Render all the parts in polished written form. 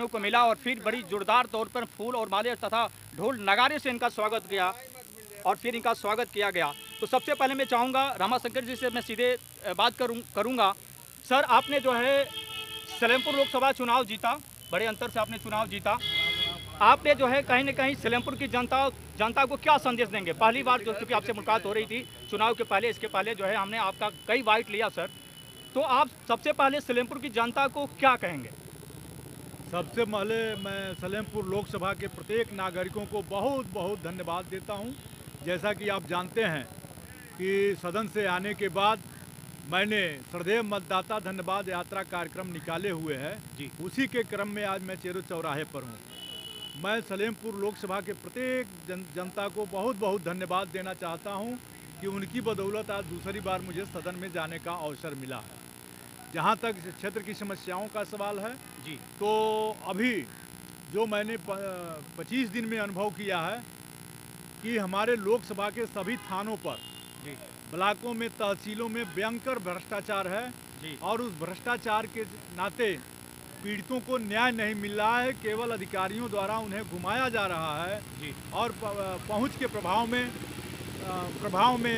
देखने को मिला और फिर बड़ी जोरदार तौर पर फूल और माले तथा ढोल नगारे से इनका स्वागत किया और फिर इनका स्वागत किया गया। तो सबसे पहले मैं चाहूँगा रामाशंकर जी से मैं सीधे बात करूँगा। सर, आपने जो है सलेमपुर लोकसभा चुनाव जीता, बड़े अंतर से आपने चुनाव जीता। आपने जो है कहीं न कहीं सलेमपुर की जनता को क्या संदेश देंगे? पहली बार जो क्योंकि आपसे मुलाकात हो रही थी चुनाव के पहले, इसके पहले जो है हमने आपका कई बाइट लिया सर, तो आप सबसे पहले सलेमपुर की जनता को क्या कहेंगे? सबसे पहले मैं सलेमपुर लोकसभा के प्रत्येक नागरिकों को बहुत बहुत धन्यवाद देता हूं। जैसा कि आप जानते हैं कि सदन से आने के बाद मैंने श्रद्धेय मतदाता धन्यवाद यात्रा कार्यक्रम निकाले हुए हैं जी, उसी के क्रम में आज मैं चेरो चौराहे पर हूं। मैं सलेमपुर लोकसभा के प्रत्येक जनता को बहुत बहुत धन्यवाद देना चाहता हूं कि उनकी बदौलत आज दूसरी बार मुझे सदन में जाने का अवसर मिला है। जहां तक क्षेत्र की समस्याओं का सवाल है जी, तो अभी जो मैंने 25 दिन में अनुभव किया है कि हमारे लोकसभा के सभी थानों पर जी, ब्लॉकों में, तहसीलों में भयंकर भ्रष्टाचार है जी, और उस भ्रष्टाचार के नाते पीड़ितों को न्याय नहीं मिल रहा है। केवल अधिकारियों द्वारा उन्हें घुमाया जा रहा है जी, और पहुंच के प्रभाव में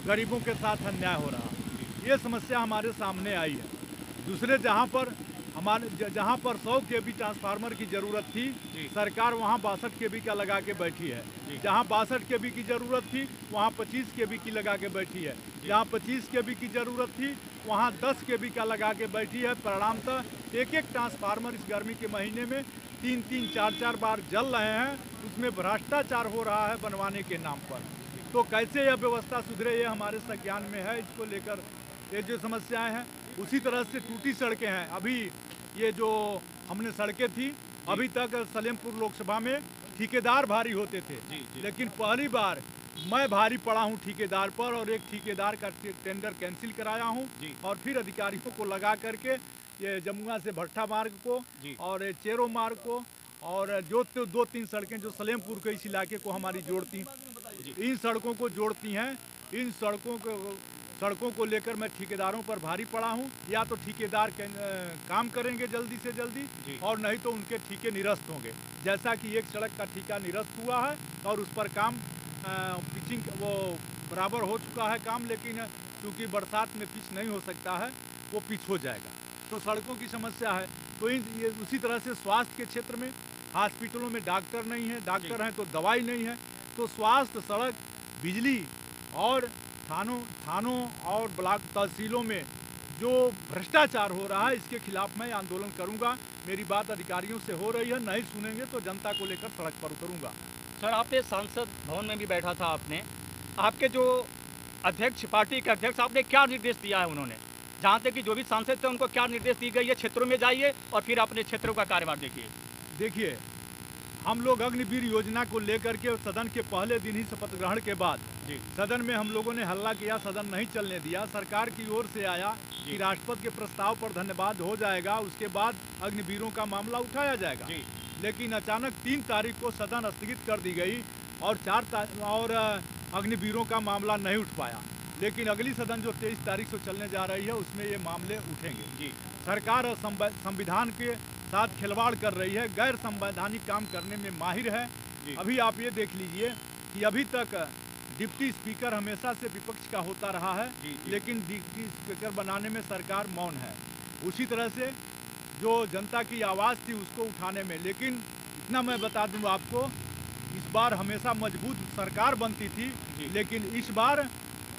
गरीबों के साथ अन्याय हो रहा है। ये समस्या हमारे सामने आई है। दूसरे जहां पर 100 केवी ट्रांसफार्मर की ज़रूरत थी, सरकार वहां 62 केवी का लगा के बैठी है। जहां 62 केवी की ज़रूरत थी वहां 25 केवी की लगा के बैठी है। जहां 25 केवी की ज़रूरत थी वहां 10 केवी का लगा के बैठी है। परिणामतः एक ट्रांसफार्मर इस गर्मी के महीने में 3-3, 4-4 बार जल रहे हैं। उसमें भ्रष्टाचार हो रहा है बनवाने के नाम पर। तो कैसे यह व्यवस्था सुधरे, ये हमारे संज्ञान में है। इसको लेकर ये जो समस्याएं हैं, उसी तरह से टूटी सड़कें हैं। अभी ये जो हमने सड़कें थी, अभी तक सलेमपुर लोकसभा में ठेकेदार भारी होते थे, लेकिन पहली बार मैं भारी पड़ा हूं ठेकेदार पर और एक ठेकेदार का टेंडर कैंसिल कराया हूं और फिर अधिकारियों को लगा करके ये जमुआ से भट्टा मार्ग को और चेरो मार्ग को और जो 2-3 सड़कें जो सलेमपुर के इस इलाके को हमारी जोड़ती, इन सड़कों को जोड़ती हैं। इन सड़कों को लेकर मैं ठेकेदारों पर भारी पड़ा हूं। या तो ठेकेदार काम करेंगे जल्दी से जल्दी और नहीं तो उनके ठेके निरस्त होंगे। जैसा कि एक सड़क का ठेका निरस्त हुआ है और उस पर काम पिचिंग वो बराबर हो चुका है काम, लेकिन क्योंकि बरसात में पिच नहीं हो सकता है, वो पिच हो जाएगा। तो सड़कों की समस्या है। तो ये उसी तरह से स्वास्थ्य के क्षेत्र में हॉस्पिटलों में डॉक्टर नहीं है, डॉक्टर हैं तो दवाई नहीं है। तो स्वास्थ्य, सड़क, बिजली और थानों और ब्लॉक तहसीलों में जो भ्रष्टाचार हो रहा है, इसके खिलाफ मैं आंदोलन करूंगा। मेरी बात अधिकारियों से हो रही है, नहीं सुनेंगे तो जनता को लेकर सड़क पर उतरूंगा। सर, आपने सांसद भवन में भी बैठा था, आपके जो अध्यक्ष, पार्टी के अध्यक्ष, आपने क्या निर्देश दिया है उन्होंने? जहाँ तक कि जो भी सांसद थे उनको क्या निर्देश दी गई है? क्षेत्रों में जाइए और फिर अपने क्षेत्रों का कार्यभार देखिए, हम लोग अग्निवीर योजना को लेकर के सदन के पहले दिन ही शपथ ग्रहण के बाद सदन में हम लोगों ने हल्ला किया, सदन नहीं चलने दिया। सरकार की ओर से आया कि राष्ट्रपति के प्रस्ताव पर धन्यवाद हो जाएगा, उसके बाद अग्निवीरों का मामला उठाया जाएगा। लेकिन अचानक 3 तारीख को सदन स्थगित कर दी गई और अग्निवीरों का मामला नहीं उठ पाया। लेकिन अगली सदन जो 23 तारीख से चलने जा रही है उसमें ये मामले उठेंगे। सरकार संविधान के साथ खिलवाड़ कर रही है, गैर संवैधानिक काम करने में माहिर है। अभी आप ये देख लीजिए कि अभी तक डिप्टी स्पीकर हमेशा से विपक्ष का होता रहा है, लेकिन डिप्टी स्पीकर बनाने में सरकार मौन है। उसी तरह से जो जनता की आवाज़ थी उसको उठाने में, लेकिन इतना मैं बता दूं आपको, इस बार हमेशा मजबूत सरकार बनती थी, लेकिन इस बार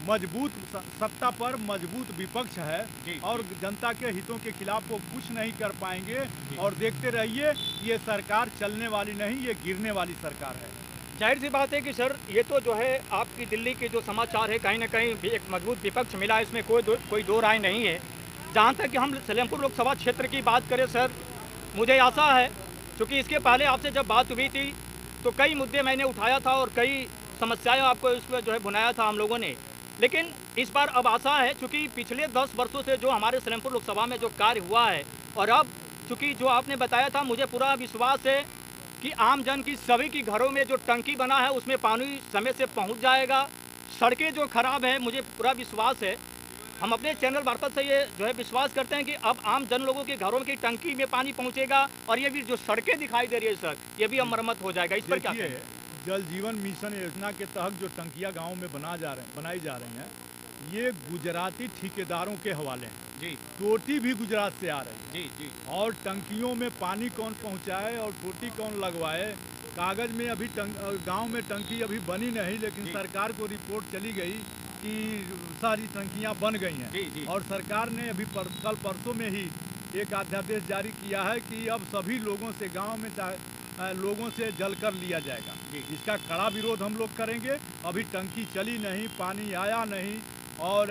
मजबूत सत्ता पर मजबूत विपक्ष है और जनता के हितों के खिलाफ वो कुछ नहीं कर पाएंगे। और देखते रहिए, ये सरकार चलने वाली नहीं, ये गिरने वाली सरकार है। जाहिर सी बात है कि सर, ये तो जो है आपकी दिल्ली के जो समाचार है, कहीं ना कहीं एक मजबूत विपक्ष मिला है, इसमें कोई दो राय नहीं है। जहाँ तक कि हम सलेमपुर लोकसभा क्षेत्र की बात करें सर, मुझे आशा है, क्योंकि इसके पहले आपसे जब बात हुई थी तो कई मुद्दे मैंने उठाया था और कई समस्याएं आपको इस पर जो है भुनाया था हम लोगों ने। लेकिन इस बार अब आशा है, चूँकि पिछले 10 वर्षों से जो हमारे सलेमपुर लोकसभा में जो कार्य हुआ है, और अब चूँकि जो आपने बताया था, मुझे पूरा विश्वास है कि आम जन की सभी की घरों में जो टंकी बना है उसमें पानी समय से पहुंच जाएगा। सड़कें जो खराब है, मुझे पूरा विश्वास है हम अपने चैनल मार्फत से ये जो है विश्वास करते हैं कि अब आम जन लोगों के घरों की टंकी में पानी पहुंचेगा और ये भी जो सड़कें दिखाई दे रही है सर, ये भी अब मरम्मत हो जाएगा। इस पर क्या देखिए, जल जीवन मिशन योजना के तहत जो टंकियां गांव में बनाई जा रही हैं, ये गुजराती ठेकेदारों के हवाले हैं। जी टोटी भी गुजरात से आ रही है। जी जी और टंकियों में पानी कौन पहुंचाए और टोटी कौन लगवाए, कागज़ में अभी गांव में टंकी अभी बनी नहीं, लेकिन जी। सरकार को रिपोर्ट चली गई कि सारी टंकियां बन गई जी, हैं। जी। और सरकार ने अभी कल परसों में ही एक अध्यादेश जारी किया है कि अब सभी लोगों से गांव में लोगों से जल कर लिया जाएगा। जी। इसका कड़ा विरोध हम लोग करेंगे। अभी टंकी चली नहीं, पानी आया नहीं, और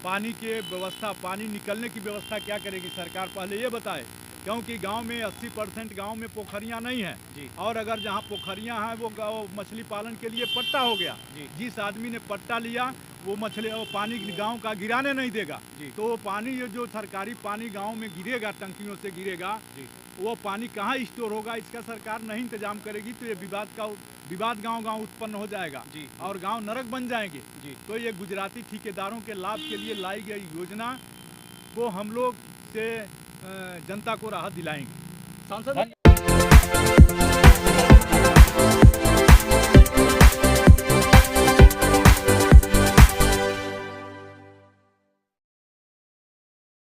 पानी के व्यवस्था, पानी निकलने की व्यवस्था क्या करेगी सरकार, पहले ये बताए। क्योंकि गांव में 80% गांव में पोखरियां नहीं हैं, जी। और अगर जहां पोखरियां हैं वो मछली पालन के लिए पट्टा हो गया। जी। जिस आदमी ने पट्टा लिया वो पानी गांव का गिराने नहीं देगा। जी। तो वो पानी, ये जो सरकारी पानी गांव में गिरेगा, टंकियों से गिरेगा, जी। वो पानी कहाँ स्टोर होगा, इसका सरकार नहीं इंतजाम करेगी तो ये विवाद गांव उत्पन्न हो जाएगा। जी। और गांव नरक बन जाएंगे। जी। तो ये गुजराती ठेकेदारों के लाभ के लिए लाई गई योजना को हम लोग से जनता को राहत दिलाएंगे। सांसद